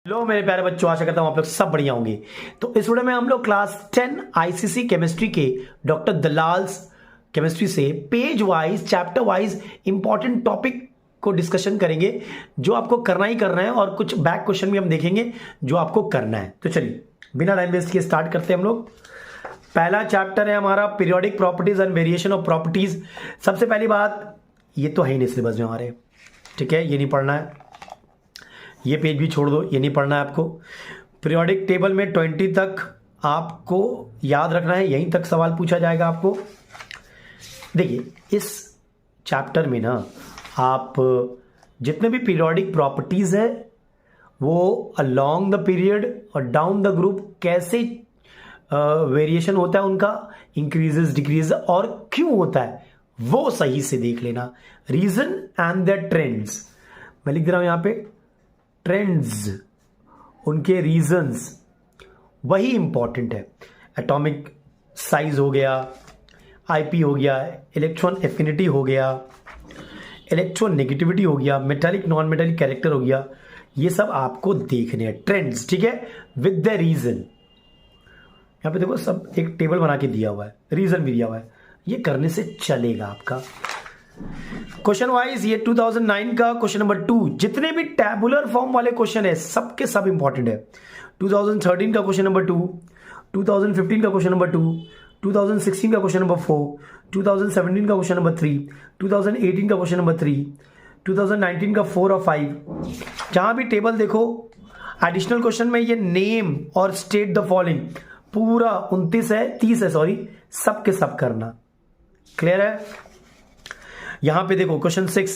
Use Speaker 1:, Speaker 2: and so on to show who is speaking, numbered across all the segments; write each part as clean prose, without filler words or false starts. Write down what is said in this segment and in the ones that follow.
Speaker 1: Hello मेरे प्यारे बच्चों, आशा करता हूं आप लोग सब बढ़िया होंगे। तो इस वीडियो में हम लोग क्लास 10 आईसीसी केमिस्ट्री के डॉक्टर दलाल्स केमिस्ट्री से page wise chapter wise important topic को डिस्कशन करेंगे जो आपको करना ही करना है, और कुछ बैक क्वेश्चन भी हम देखेंगे जो आपको करना है। तो चलिए बिना टाइम वेस्ट किए स्टार्ट करते हैं हम लोग। पहला चैप्टर है हमारा periodic properties and variation of properties. सबसे पहली बात, ये तो है ही नहीं सिलेबस में हमारे, ठीक है, ये नहीं पढ़ना है, ये पेज भी छोड़ दो, ये नहीं पढ़ना है आपको। पीरियोडिक टेबल में 20 तक आपको याद रखना है, यहीं तक सवाल पूछा जाएगा आपको। देखिए इस चैप्टर में ना आप जितने भी पीरियोडिक प्रॉपर्टीज है वो अलोंग द पीरियड और डाउन द ग्रुप कैसे वेरिएशन होता है उनका, इंक्रीजेस डिक्रीज और क्यों होता है वो सही से देख लेना। रीजन एंड द ट्रेंड्स, मैं लिख दे रहा हूं यहां पे, ट्रेंड्स, उनके रीजंस, वही इंपॉर्टेंट है। एटॉमिक साइज हो गया, आईपी हो गया, इलेक्ट्रॉन एफिनिटी हो गया, इलेक्ट्रॉन नेगेटिविटी हो गया, मेटालिक नॉन मेटालिक कैरेक्टर हो गया, ये सब आपको देखने हैं ट्रेंड्स, ठीक है, विद द रीजन। यहां पे देखो सब एक टेबल बना के दिया हुआ है, रीजन भी दिया हुआ है, ये करने से चलेगा आपका। क्वेश्चन वाइज ये 2009 का क्वेश्चन नंबर 2, जितने भी टैबुलर फॉर्म वाले क्वेश्चन है सबके सब इंपॉर्टेंट है। 2013 का क्वेश्चन नंबर 2, 2015 का क्वेश्चन नंबर 2, 2016 का क्वेश्चन नंबर 4, 2017 का क्वेश्चन नंबर 3, 2018 का क्वेश्चन नंबर 3, 2019 का 4 और 5। जहां भी टेबल देखो एडिशनल क्वेश्चन में ये नेम और स्टेट द फॉलोइंग पूरा 29 है, 30 है सॉरी, सबके सब करना। क्लियर है? यहां पे देखो क्वेश्चन 6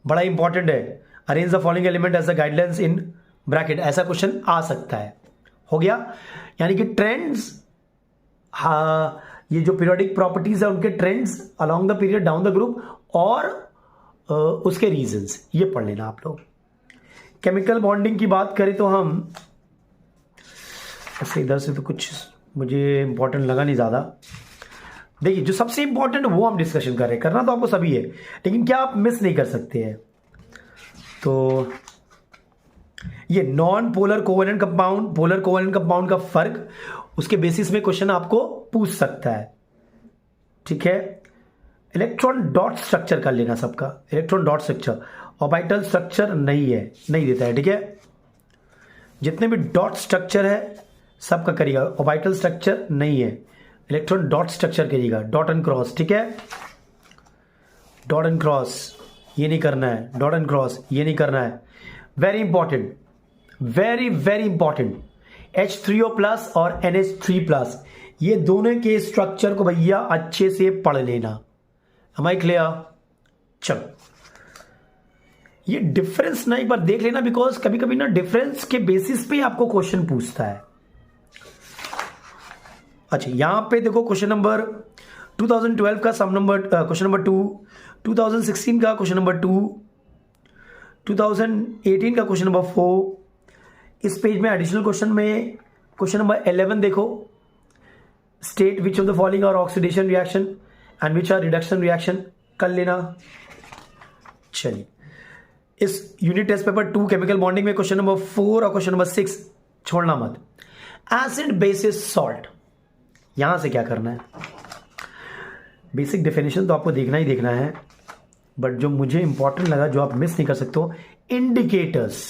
Speaker 1: बड़ा इंपॉर्टेंट है, arrange the following element as a guidelines in bracket, ऐसा क्वेश्चन आ सकता है। हो गया, यानी कि ट्रेंड्स, ये जो पीरियोडिक प्रॉपर्टीज है उनके trends along the period down the group और उसके रीजंस, ये पढ़ लेना आप लोग। केमिकल बॉन्डिंग की बात करें तो हम ऐसे इधर से तो कुछ मुझे इंपॉर्टेंट लगा नहीं ज्यादा। देखिए जो सबसे इंपॉर्टेंट वो हम डिस्कशन कर रहे हैं, करना तो आपको सभी है लेकिन क्या आप मिस नहीं कर सकते हैं। तो ये non polar covalent compound, polar covalent compound का फर्क, उसके बेसिस में क्वेश्चन आपको पूछ सकता है, ठीक है। इलेक्ट्रॉन डॉट स्ट्रक्चर कर लेना सबका, electron dot structure, orbital structure नहीं है, नहीं देता है, ठीक है। जितने भी डॉट स्ट्रक्चर है सबका करिएगा, ऑर्बिटल स्ट्रक्चर नहीं है, इलेक्ट्रॉन डॉट स्ट्रक्चर करिएगा, डॉट एंड क्रॉस, ठीक है। डॉट एंड क्रॉस ये नहीं करना है, डॉट एंड क्रॉस ये नहीं करना है। Very important, very very important, H3O plus और NH3 प्लस, ये दोनों के स्ट्रक्चर को भैया अच्छे से पढ़ लेना। Am I clear? चलो ये डिफरेंस ना एक बार देख लेना, बिकॉज कभी कभी ना डिफरेंस के बेसिस पे आपको क्वेश्चन पूछता है। अच्छा यहां पे देखो क्वेश्चन नंबर 2012 का सम नंबर क्वेश्चन नंबर 2, 2016 का क्वेश्चन नंबर 2, 2018 का क्वेश्चन नंबर 4। इस पेज में एडिशनल क्वेश्चन में क्वेश्चन नंबर 11 देखो, state which of the following are oxidation reaction and which are reduction reaction, कर लेना। चलिए इस unit test paper 2 chemical bonding में क्वेश्चन नंबर 4 और क्वेश्चन नंबर 6 छोड़ना मत। एसिड बेसिस सॉल्ट, यहां से क्या करना है, बेसिक डेफिनेशन तो आपको देखना ही देखना है, बट जो मुझे इंपॉर्टेंट लगा जो आप मिस नहीं कर सकते हो, इंडिकेटर्स,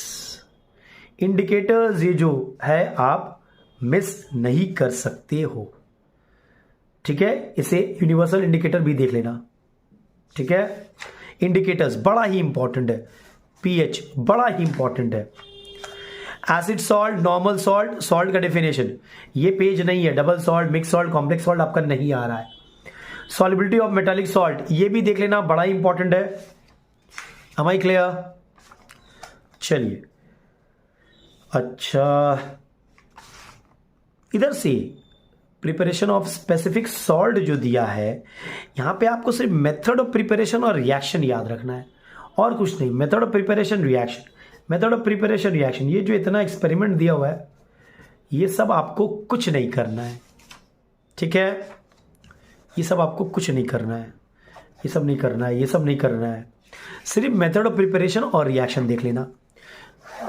Speaker 1: इंडिकेटर्स ये जो है आप मिस नहीं कर सकते हो, ठीक है। इसे यूनिवर्सल इंडिकेटर भी देख लेना, ठीक है। इंडिकेटर्स बड़ा ही इंपॉर्टेंट है, पीएच बड़ा ही इंपॉर्टेंट है। Acid salt, normal salt, salt का डेफिनेशन ये पेज नहीं है, double salt, mix salt, complex salt आपका नहीं आ रहा है। सॉल्युबिलिटी ऑफ मेटालिक सॉल्ट ये भी देख लेना, बड़ा इंपॉर्टेंट है। Am I clear? चलिए अच्छा इधर से प्रिपरेशन ऑफ स्पेसिफिक सॉल्ट जो दिया है, यहां पे आपको सिर्फ मेथड ऑफ प्रिपरेशन और रिएक्शन याद रखना है और कुछ नहीं। Method of preparation reaction, method of preparation reaction, ये जो इतना एक्सपेरिमेंट दिया हुआ है ये सब आपको कुछ नहीं करना है, ठीक है। ये सब आपको कुछ नहीं करना है, ये सब नहीं करना है, ये सब नहीं करना है, सिर्फ मेथड ऑफ प्रिपरेशन और रिएक्शन देख लेना।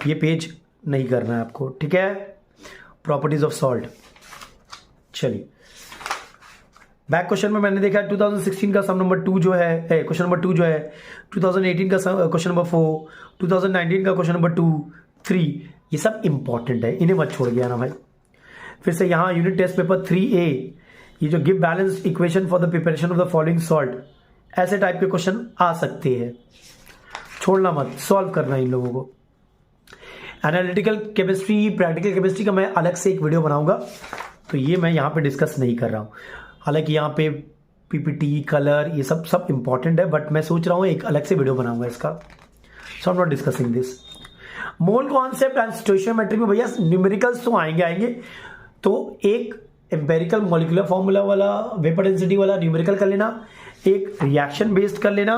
Speaker 1: ये पेज नहीं करना है आपको, ठीक है। Properties of salt. चलिए बैक क्वेश्चन में मैंने देखा 2016 का सम नंबर 2 जो है, क्वेश्चन नंबर 2 जो है, 2018 का क्वेश्चन नंबर 4, 2019 का क्वेश्चन नंबर 2, 3, ये सब इंपॉर्टेंट है, इन्हें मत छोड़ गया ना भाई। फिर से यहाँ यूनिट टेस्ट पेपर 3A, ये जो give balance equation for the preparation of the following salt, ऐसे टाइप के क्वेश्चन आ सकते हैं, छोड़ना मत, सॉल्व करना इन लोगों को। एनालिटिकल केमिस्ट्री, प्रैक्टिकल केमिस्ट्री का मैं अलग से एक वीडियो बनाऊंगा, तो ये मैं यहाँ पे डिस्कस नहीं कर रहा हूँ। हालांकि यहाँ पे पीपीटी, कलर, ये सब इंपॉर्टेंट है, बट मैं सोच रहा हूँ एक अलग से वीडियो बनाऊंगा इसका, so I am not discussing this. Mole concept and stoichiometry में भैया न्यूमेरिकल्स तो आएंगे, तो एक एम्पेरिकल मॉलिक्यूलर फॉर्मूला वाला, वेपर डेंसिटी वाला न्यूमेरिकल कर लेना, एक रिएक्शन बेस्ड कर लेना,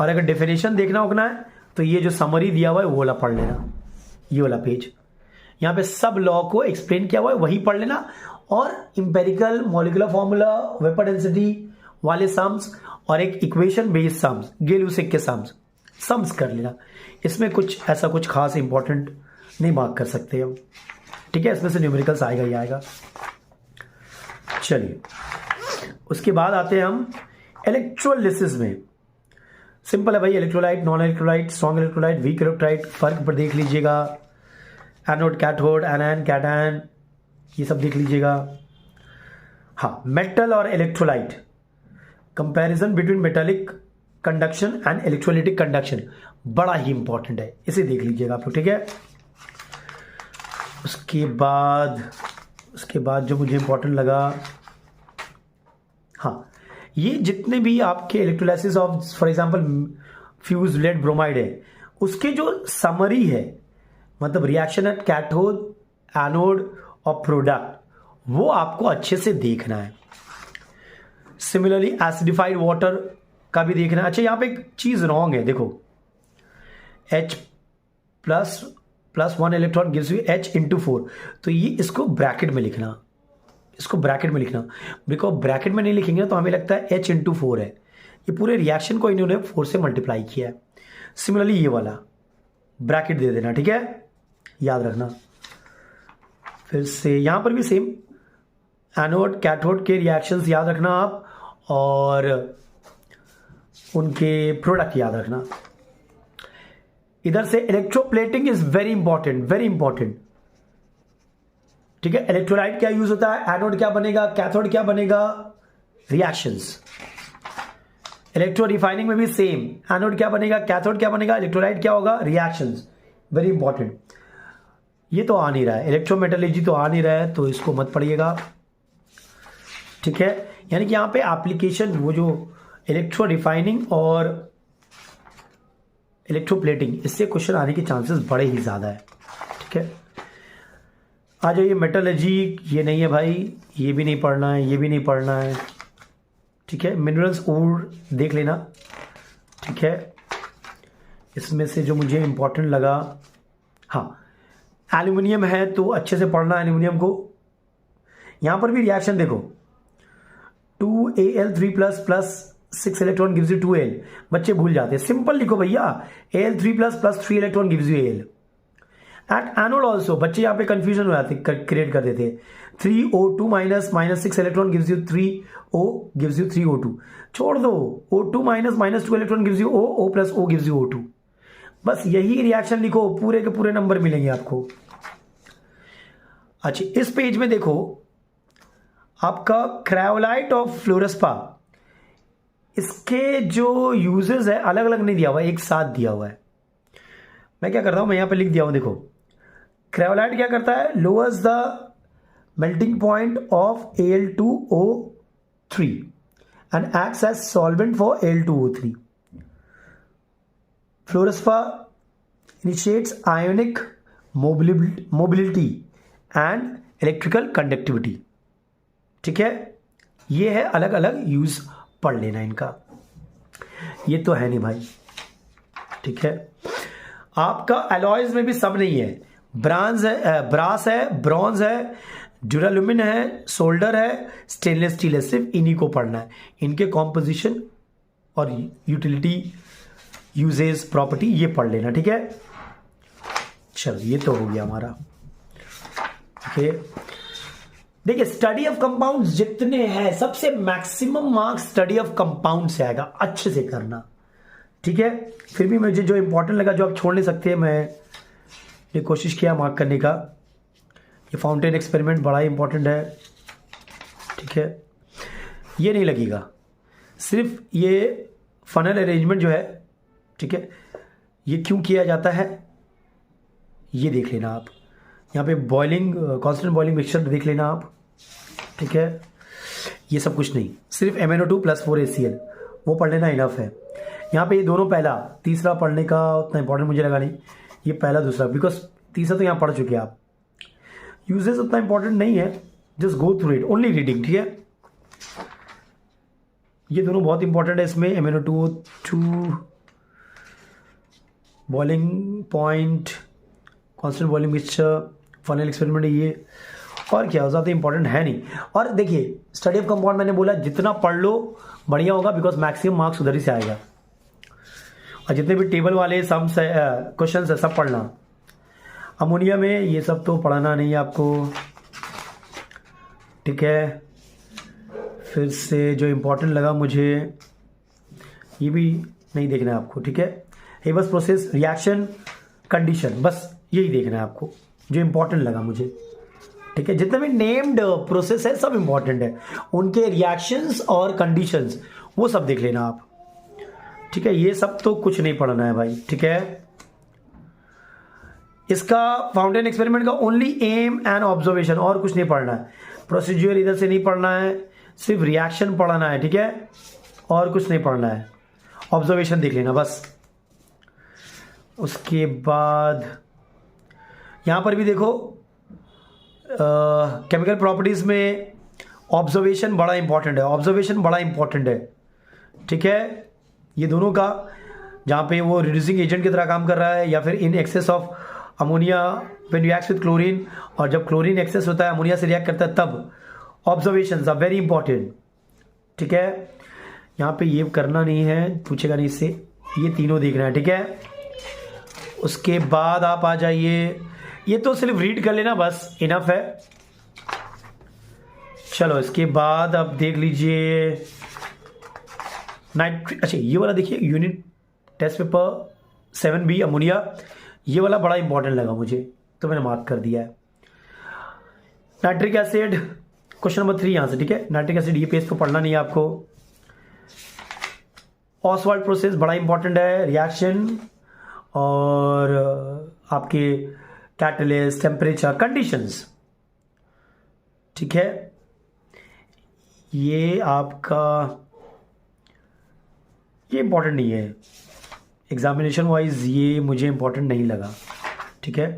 Speaker 1: और अगर डेफिनेशन देखना होना है तो ये जो समरी दिया हुआ है वो वाला पढ़ लेना, ये वाला पेज, यहाँ पे सब लॉ को एक्सप्लेन किया हुआ है, वही पढ़ लेना। और empirical molecular formula, vapour density वाले सम्स और एक इक्वेशन बेस्ड सम्स, गेलुसिक के सम्स कर लेना। इसमें कुछ ऐसा कुछ खास इंपॉर्टेंट नहीं मार्क कर सकते हम, ठीक है। इसमें से न्यूमेरिकल्स आएगा ही आएगा। चलिए उसके बाद आते हैं हम इलेक्ट्रोलिसिस में। सिंपल है भाई, electrolyte, non electrolyte, strong electrolyte, weak electrolyte, फर्क पर देख लीजिएगा, एनोड, कैथोड, एनायन, कैटायन, ये सब देख लीजिएगा। हाँ, मेटल और electrolyte, comparison between metallic conduction and electrolytic conduction, बड़ा ही इंपॉर्टेंट है, इसे देख लीजिएगा आप लोग, ठीक है। उसके बाद जो मुझे इंपॉर्टेंट लगा, हाँ, ये जितने भी आपके electrolysis of for example fuse lead bromide है, उसके जो समरी है, मतलब रिएक्शन एट कैथोड, एनोड और प्रोडक्ट, वो आपको अच्छे से देखना है। सिमिलरली एसिडिफाइड वाटर का भी देखना है। अच्छा, यहाँ पे एक चीज रॉन्ग है, देखो H plus 1 electron gives you H into 4, तो ये इसको ब्रैकेट में लिखना, बिकॉज ब्रैकेट में नहीं लिखेंगे तो हमें लगता है H into 4 है, ये पूरे रिएक्शन को इन्होंने 4 से मल्टीप्लाई किया है। सिमिलरली ये वाला ब्रैकेट दे देना, ठीक है, याद रखना। फिर से यहां पर भी सेम, एनोड कैथोड के रिएक्शंस याद रखना आप, और उनके प्रोडक्ट याद रखना। इधर से इलेक्ट्रोप्लेटिंग इज वेरी इंपॉर्टेंट, ठीक है। इलेक्ट्रोलाइट क्या यूज होता है, एनोड क्या बनेगा, कैथोड क्या बनेगा, रिएक्शंस। इलेक्ट्रो रिफाइनिंग में भी सेम, एनोड क्या बनेगा, कैथोड क्या बनेगा, इलेक्ट्रोलाइट क्या होगा, रिएक्शंस, वेरी इंपॉर्टेंट। ये तो आ नहीं रहा है, इलेक्ट्रोमेटलर्जी तो आ नहीं रहा है, तो इसको मत पढ़िएगा, ठीक है। यानी कि यहां पे एप्लीकेशन, वो जो इलेक्ट्रो रिफाइनिंग और इलेक्ट्रोप्लेटिंग, इससे क्वेश्चन आने के चांसेस बड़े ही ज्यादा है, ठीक है। आ जाइए मेटलर्जी, ये नहीं है भाई, ये भी नहीं पढ़ना है, ये भी नहीं पढ़ना है, ठीक है। मिनरल्स और देख लेना, ठीक है। इसमें से जो मुझे इंपॉर्टेंट लगा, हाँ, एल्यूमिनियम है तो अच्छे से पढ़ना एल्यूमिनियम को। यहां पर भी रिएक्शन देखो, 2Al3 plus 6 electron gives you 2Al, बच्चे भूल जाते हैं, सिंपल लिखो भैया, Al3 plus 3 electron gives you Al। At anode also बच्चे यहाँ पे कंफ्यूजन हो जाते, क्रिएट कर देते, 3O2 minus 6 electron gives you 3O gives you 3O2, छोड़ दो, O2 minus 2 electron gives you O plus O gives you O2, बस यही रिएक्शन लिखो, पूरे के पूरे नंबर मिलेंगे आपको। अच्छा, इस पेज में देखो आपका क्रायोलाइट ऑफ फ्लोरेस्पा, इसके जो यूजेस है अलग अलग नहीं दिया हुआ है, एक साथ दिया हुआ है। मैं क्या करता हूं, मैं यहां पे लिख दिया हूं, देखो क्रायोलाइट क्या करता है, lowers the melting point of Al2O3 and acts as solvent for Al2O3। Fluorspar initiates ionic mobility and electrical conductivity, ठीक है। ये है अलग अलग यूज, पढ़ लेना इनका, ये तो है नहीं भाई, ठीक है। आपका एलॉयज में भी सब नहीं है, ब्रास है, ब्रॉन्ज है, ड्यूराल्यूमिन है, सोल्डर है, स्टेनलेस स्टील है, सिर्फ इन्हीं को पढ़ना है, इनके कॉम्पोजिशन और यूटिलिटी, यूजेस, प्रॉपर्टी, ये पढ़ लेना, ठीक है। चलो ये तो हो गया हमारा। ओके, देखिए स्टडी ऑफ कंपाउंड्स जितने हैं सबसे maximum marks study of compound से आएगा, अच्छे से करना, ठीक है। फिर भी मुझे जो इंपॉर्टेंट लगा, जो आप छोड़ नहीं सकते, मैं ये कोशिश किया मार्क करने का। ये फाउंटेन एक्सपेरिमेंट बड़ा ही इंपॉर्टेंट है, ठीक है। ये नहीं लगेगा, सिर्फ ये फनल अरेंजमेंट जो है, ठीक है, ये क्यों किया जाता है ये देख लेना आप। यहाँ पे बॉइलिंग, कांस्टेंट बॉइलिंग मिक्सचर देख लेना आप, ठीक है। ये सब कुछ नहीं, सिर्फ MnO2 + 4HCl वो पढ़ लेना इनफ है। यहाँ पे ये दोनों पहला, तीसरा पढ़ने का उतना इंपॉर्टेंट मुझे लगा नहीं, ये पहला दूसरा, बिकॉज तीसरा तो यहाँ पढ़ चुके हैं आप। यूजेस उतना इंपॉर्टेंट नहीं है, just go through it, only reading, ठीक है। ये दोनों बहुत इंपॉर्टेंट है इसमें, MnO2 boiling point, constant boiling mixture, funnel experiment, ये और क्या ज़्यादा इंपॉर्टेंट है नहीं। और देखिए स्टडी ऑफ कंपाउंड मैंने बोला जितना पढ़ लो बढ़िया होगा, बिकॉज मैक्सिमम मार्क्स उधर ही से आएगा। और जितने भी टेबल वाले सम्स क्वेश्चन है सब पढ़ना। अमोनिया में ये सब तो पढ़ना नहीं है आपको, ठीक है। फिर से जो इंपॉर्टेंट लगा मुझे, ये भी नहीं देखना है आपको, ठीक है। हेबस प्रोसेस, रिएक्शन, कंडीशन, बस यही देखना है आपको जो इंपॉर्टेंट लगा मुझे, ठीक है। जितने भी नेम्ड प्रोसेस है सब इंपॉर्टेंट है, उनके रिएक्शंस और कंडीशंस वो सब देख लेना आप, ठीक है। ये सब तो कुछ नहीं पढ़ना है भाई, ठीक है। इसका फाउंटेन एक्सपेरिमेंट का ओनली एम एंड ऑब्जर्वेशन, और कुछ नहीं पढ़ना है। प्रोसीजर इधर से नहीं पढ़ना है, सिर्फ रिएक्शन पढ़ना है, ठीक है, और कुछ नहीं पढ़ना है। ऑब्जर्वेशन देख लेना बस। उसके बाद यहां पर भी देखो केमिकल प्रॉपर्टीज में ऑब्जर्वेशन बड़ा इंपॉर्टेंट है, ऑब्जर्वेशन बड़ा इंपॉर्टेंट है, ठीक है। ये दोनों का, जहां पे वो रिड्यूसिंग एजेंट की तरह काम कर रहा है, या फिर in excess of ammonia when reacts with chlorine, और जब क्लोरीन एक्सेस होता है अमोनिया से रिएक्ट करता है तब ऑब्जर्वेशंस आर वेरी इंपॉर्टेंट, ठीक है। यहाँ पे ये करना नहीं है, पूछेगा नहीं इससे, ये तीनों देखना है, ठीक है। उसके बाद आप आ जाइए, ये तो सिर्फ रीड कर लेना बस, इनफ है। चलो इसके बाद अब देख लीजिए नाइट्रिक, अच्छा ये वाला देखिए, unit test paper 7B ammonia, ये वाला बड़ा इंपॉर्टेंट लगा मुझे तो मैंने मार्क कर दिया है। नाइट्रिक एसिड क्वेश्चन नंबर 3 यहां से, ठीक है। नाइट्रिक एसिड ये पेज तो पढ़ना नहीं है आपको। ऑसवाल्ड प्रोसेस बड़ा इंपॉर्टेंट है, रिएक्शन और आपके कैटलिस्ट, टेम्परेचर, कंडीशंस, ठीक है। ये आपका ये इंपॉर्टेंट नहीं है एग्जामिनेशन वाइज, ये मुझे इंपॉर्टेंट नहीं लगा, ठीक है।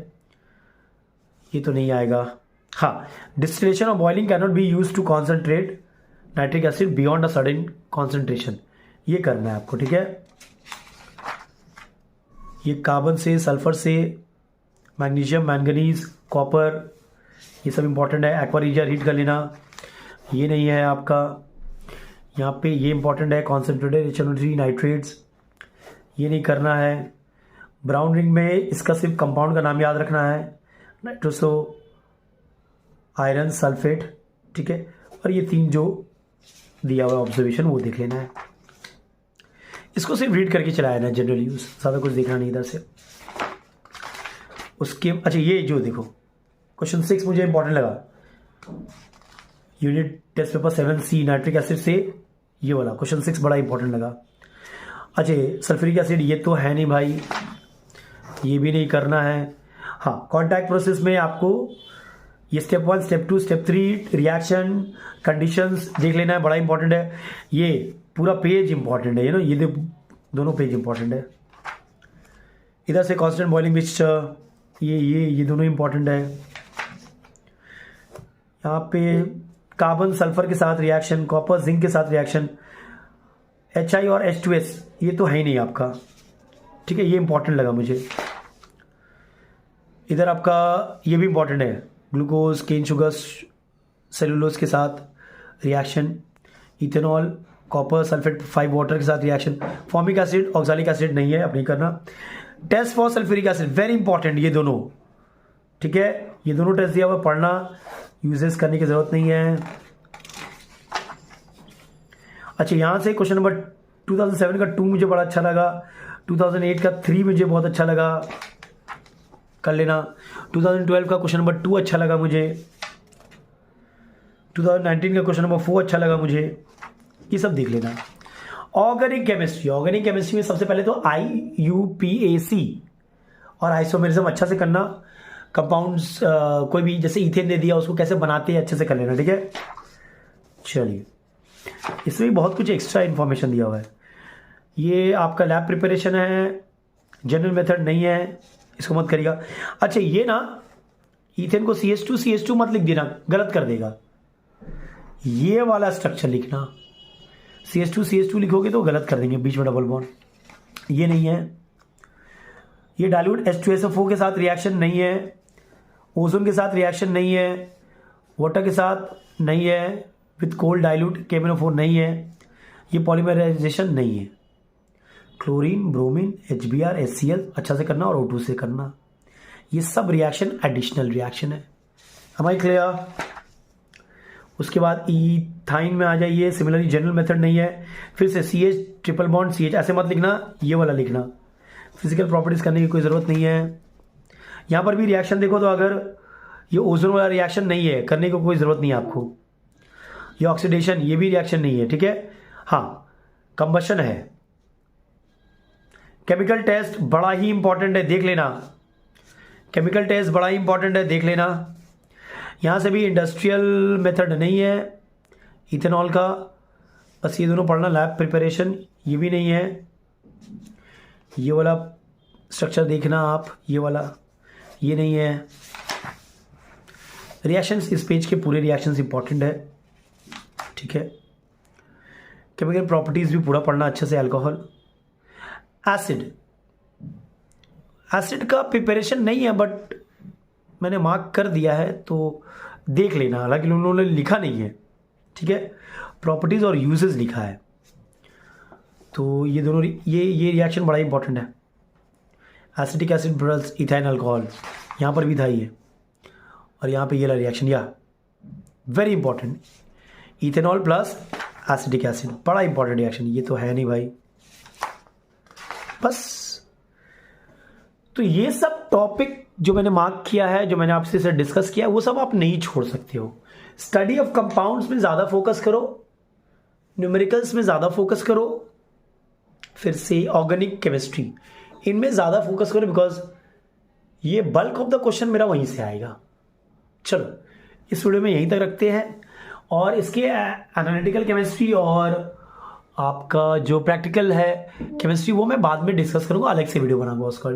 Speaker 1: ये तो नहीं आएगा। हाँ, डिस्टिलेशन और boiling can not be use to concentrate nitric acid beyond a certain concentration, ये करना है आपको, ठीक है। ये कार्बन से, सल्फर से, मैग्नीशियम, मैंगनीज, कॉपर, ये सब इंपॉर्टेंट है। एक्वा रीजन हीट कर लेना, ये नहीं है आपका। यहाँ पे ये इंपॉर्टेंट है, कॉन्सेंट्रेटेड HNO3 नाइट्रेट्स, ये नहीं करना है। ब्राउन रिंग में इसका सिर्फ कंपाउंड का नाम याद रखना है, नाइट्रोसो आयरन सल्फेट, ठीक है। और ये 3 जो दिया हुआ ऑब्जर्वेशन वो देख लेना है। इसको सिर्फ रीड करके चलाया ना, जनरल यूज, ज़्यादा कुछ देखना नहीं इधर से। उसके अच्छा ये जो देखो क्वेश्चन 6 मुझे इंपॉर्टेंट लगा, unit test paper 7C nitric acid से, ये वाला क्वेश्चन 6 बड़ा इंपॉर्टेंट लगा। अच्छा सल्फ्यूरिक एसिड ये तो है नहीं भाई, ये भी नहीं करना है। हाँ, कॉन्टैक्ट प्रोसेस में आपको ये step 1, step 2, step 3, reaction, conditions देख लेना है, बड़ा इंपॉर्टेंट है। ये पूरा पेज इंपॉर्टेंट है, ये दोनों पेज इंपॉर्टेंट है। इधर से कांस्टेंट बॉइलिंग मिक्सचर, ये दोनों इंपॉर्टेंट है। यहाँ पे कार्बन सल्फर के साथ रिएक्शन, कॉपर जिंक के साथ रिएक्शन, HI और H2S ये तो है ही नहीं आपका, ठीक है। ये इंपॉर्टेंट लगा मुझे। इधर आपका ये भी इंपॉर्टेंट है, ग्लूकोज, केन शुगर, सेलुलोज के साथ reaction, ethanol, copper sulphate 5 water के साथ reaction, formic acid, oxalic acid नहीं है, अब नहीं करना। Test for sulphuric acid, very important ये दोनों, ठीक है, ये दोनों टेस्ट दिया हुआ, पढ़ना, यूजेस करने की जरूरत नहीं है। अच्छा, यहां से क्वेश्चन नंबर 2007 का 2 मुझे बड़ा अच्छा लगा, 2008 का 3 मुझे बहुत अच्छा लगा, कर लेना। 2012 का क्वेश्चन नंबर 2 अच्छा लगा मुझे, 2019 का क्वेश्चन नंबर 4 अच्छा लगा मुझे, ये सब देख लेना। ऑर्गेनिक केमिस्ट्री, ऑर्गेनिक केमिस्ट्री में सबसे पहले तो IUPAC और आइसोमेरिज्म अच्छा से करना। कंपाउंड्स कोई भी जैसे इथेन दे दिया उसको कैसे बनाते हैं अच्छे से कर लेना, ठीक है। चलिए, इसमें भी बहुत कुछ एक्स्ट्रा इन्फॉर्मेशन दिया हुआ है। ये आपका लैब प्रिपरेशन है, जनरल मेथड नहीं है, इसको मत करिएगा। अच्छा, ये ना इथेन को CH2 मत लिख देना, गलत कर देगा। ये वाला स्ट्रक्चर लिखना, CH2 लिखोगे तो गलत कर देंगे, बीच में डबल बॉन्ड, ये नहीं है। ये डाइल्यूट H2SO4 के साथ रिएक्शन नहीं है, ओजोन के साथ रिएक्शन नहीं है, वाटर के साथ नहीं है, विथ कोल्ड डाइल्यूट KMnO4 नहीं है, ये पॉलीमराइजेशन नहीं है। क्लोरीन, ब्रोमीन, HBr, HCl अच्छा से करना और O2 से करना, ये सब रिएक्शन एडिशनल रिएक्शन है। हमारी क्लियर। उसके बाद इथाइन में आ जाइए, सिमिलरली जनरल मेथड नहीं है। फिर से CH ट्रिपल बॉन्ड CH ऐसे मत लिखना, ये वाला लिखना, फिजिकल प्रॉपर्टीज करने की कोई ज़रूरत नहीं है। यहाँ पर भी रिएक्शन देखो तो अगर ये ओजोन वाला रिएक्शन नहीं है, करने की कोई ज़रूरत नहीं है आपको। ये ऑक्सीडेशन, ये भी रिएक्शन नहीं है, ठीक है। हाँ, कंबशन है। केमिकल टेस्ट बड़ा ही इंपॉर्टेंट है, देख लेना। केमिकल टेस्ट बड़ा ही इंपॉर्टेंट है, देख लेना। यहाँ से भी इंडस्ट्रियल मेथड नहीं है इथेनॉल का, बस ये दोनों पढ़ना। लैब प्रिपरेशन ये भी नहीं है, ये वाला स्ट्रक्चर देखना आप, ये वाला ये नहीं है। रिएक्शंस, इस पेज के पूरे रिएक्शंस इंपॉर्टेंट है, ठीक है। केमिकल प्रॉपर्टीज भी पूरा पढ़ना अच्छे से। अल्कोहल, एसिड का प्रिपरेशन नहीं है, बट मैंने मार्क कर दिया है तो देख लेना, हालांकि उन्होंने लिखा नहीं है, ठीक है। प्रॉपर्टीज और यूजेस लिखा है, तो ये दोनों ये रिएक्शन बड़ा इंपॉर्टेंट है। Acetic acid plus ethyne alcohol, यहाँ पर भी था ये, और यहाँ पे ये वाला रिएक्शन, या very important, ethanol plus acetic acid, बड़ा इंपॉर्टेंट रिएक्शन। ये तो है नहीं भाई, बस। तो ये सब टॉपिक जो मैंने मार्क किया है, जो मैंने आपसे से डिस्कस किया है, वो सब आप नहीं छोड़ सकते हो। स्टडी ऑफ कंपाउंड्स में ज़्यादा फोकस करो, न्यूमेरिकल्स में ज़्यादा फोकस करो, फिर से ऑर्गेनिक केमिस्ट्री, इनमें ज़्यादा फोकस करो, बिकॉज ये बल्क ऑफ द क्वेश्चन मेरा वहीं से आएगा। चलो, इस वीडियो में यहीं तक रखते हैं, और इसके एनालिटिकल केमिस्ट्री और आपका जो प्रैक्टिकल है केमिस्ट्री, वो मैं बाद में डिस्कस करूँगा, अलग से वीडियो बनाऊंगा उसका।